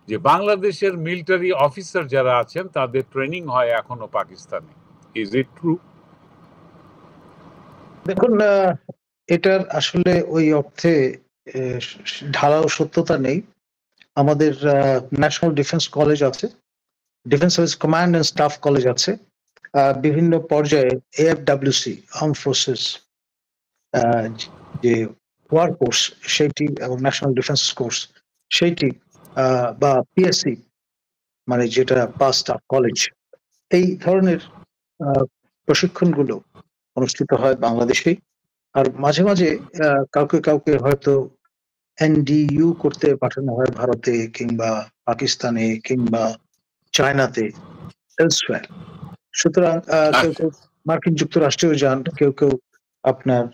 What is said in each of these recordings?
যে বাংলাদেশের military officer যারা আছেন তাদের ট্রেনিং হয় এখনো পাকিস্তানে। Is it true? দেখুন, এটার আসলে ওই অর্থে ঢালাও সত্যতা নেই। আমাদের ন্যাশনাল ডিফেন্স কলেজ আছে, defence service command and staff college আছে, বিভিন্ন পর্যায়ে এএফডব্লিউসি আর্ম ফোর্সেস যে ওয়ার কোর্স সেইটি এবং ন্যাশনাল ডিফেন্স কোর্স সেইটি বা পিএসসি মানে যেটা পাস স্টাফ কলেজ, এই ধরনের প্রশিক্ষণগুলো অনুষ্ঠিত হয় বাংলাদেশেই। আর মাঝে মাঝে কাউকে কাউকে হয়তো এনডিইউ করতে পাঠানো হয় ভারতে কিংবা পাকিস্তানে কিংবা চায়নাতে, এলসওয়্যার। সুতরাং কেউ কেউ মার্কিন যুক্তরাষ্ট্রেও যান, কেউ কেউ আপনার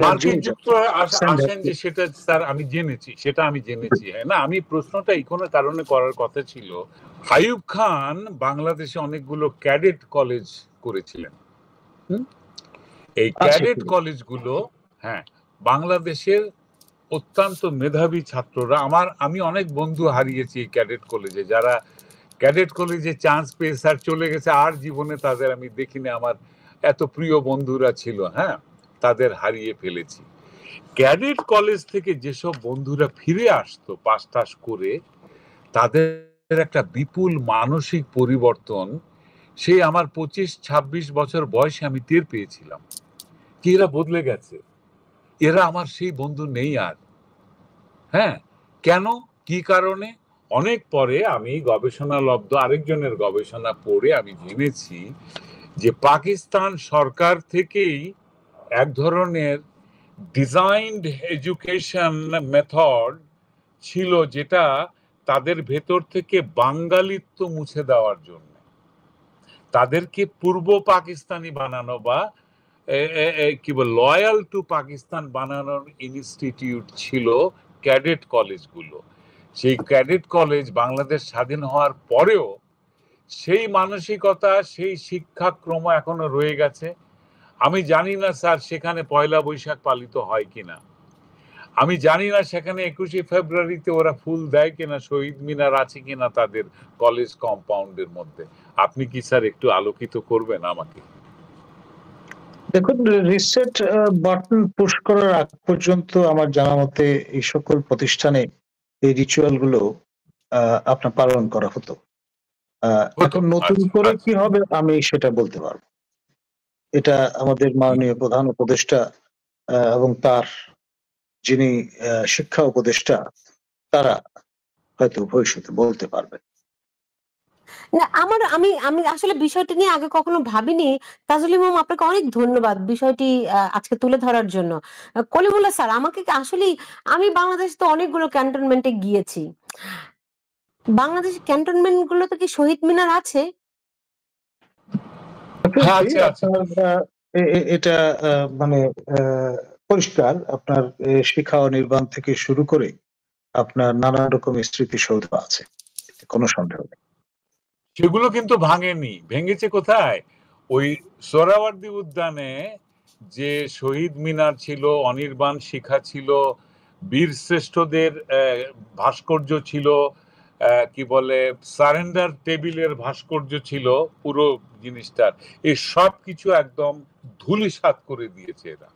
মার্কিন যুক্তরাষ্ট্রে আসেন যে সেটা স্যার আমি জেনেছি, সেটা আমি জেনেছি। হ্যাঁ, না আমি প্রশ্নটা এই কোনো কারণে করার কথা ছিল। আইয়ুব খান বাংলাদেশে অনেকগুলো ক্যাডেট কলেজ করেছিলেন। এই ক্যাডেট কলেজগুলো, হ্যাঁ, বাংলাদেশের অত্যন্ত মেধাবী ছাত্ররা, আমি অনেক বন্ধু হারিয়েছি এই ক্যাডেট কলেজে, যারা ক্যাডেট কলেজে চান্স পেয়ে স্যার চলে গেছে, আর জীবনে তাদের আমি দেখিনি। আমার এত প্রিয় বন্ধুরা ছিল, হ্যাঁ, তাদের হারিয়ে ফেলেছি। ক্যাডেট কলেজ থেকে যেসব বন্ধুরা ফিরে আসতো পাস টাস করে, তাদের একটা বিপুল মানসিক পরিবর্তন সেই আমার 25-26 বছর বয়সে আমি টের পেয়েছিলাম কি এরা বদলে গেছে, এরা আমার সেই বন্ধু নেই আর। হ্যাঁ, কেন, কি কারণে? অনেক পরে আমি গবেষণালব্ধ আরেকজনের গবেষণা পড়ে আমি জেনেছি যে পাকিস্তান সরকার থেকেই এক ধরনের ডিজাইনড এডুকেশন মেথড ছিল, যেটা তাদের ভেতর থেকে বাঙালিত্ব মুছে দেওয়ার জন্য তাদেরকে পূর্ব পাকিস্তানি বানানো বা কি বল লয়াল টু পাকিস্তান বানানোর ইনস্টিটিউট ছিল ক্যাডেট কলেজগুলো। সেই ক্যাডেট কলেজ বাংলাদেশ স্বাধীন হওয়ার পরেও সেই মানসিকতা, সেই শিক্ষাক্রম এখনো রয়ে গেছে। আমি জানি না স্যার সেখানে পয়লা বৈশাখ পালিত হয় কিনা, আমি জানি না সেখানে 21শে ফেব্রুয়ারিতে ওরা ফুল দেয় কিনা, শহীদ মিনার আছে কিনা তাদের কলেজ কম্পাউন্ডের মধ্যে। আপনি কি স্যার একটু আলোকিত করবেন আমাকে? দেখুন, রিসেট বাটন পুশ করার আগ পর্যন্ত আমার জানা মতে এই সকল প্রতিষ্ঠানে এই রিচুয়াল গুলো আপনার পালন করা হতো। এখন নতুন করে কি হবে আমি সেটা বলতে পারবো। এটা আমাদের মাননীয় প্রধান উপদেষ্টা এবং তার যিনি শিক্ষা উপদেষ্টা, তারা হয়তো ভবিষ্যতে বলতে পারবেন। না, আমি আমি আসলে বিষয়টি নিয়ে আগে কখনো ভাবিনি। তাজুল ইমাম, আপনাকে অনেক ধন্যবাদ বিষয়টি আজকে তুলে ধরার জন্য। কলিমুল্লাহ স্যার, আমাকে আসলেই, আমি বাংলাদেশে তো অনেকগুলো ক্যান্টনমেন্টে গিয়েছি। বাংলাদেশের ক্যান্টনমেন্ট গুলোতে কি শহীদ মিনার আছে? এটা মানে পরিষ্কার, আপনার শিক্ষা ও নির্মাণ থেকে শুরু করে আপনার নানান রকমের স্মৃতিসৌধ আছে, কোনো সন্দেহ নেই। সেগুলো কিন্তু ভাঙেনি, ভেঙেছে কোথায়? ওই সোহরাওয়ার্দী উদ্যানে যে শহীদ মিনার ছিল, অনির্বাণ শিখা ছিল, বীর শ্রেষ্ঠদের ভাস্কর্য ছিল, কি বলে সারেন্ডার টেবিলের ভাস্কর্য ছিল, পুরো জিনিসটার এই সব কিছু একদম ধূলিসাৎ করে দিয়েছে এরা।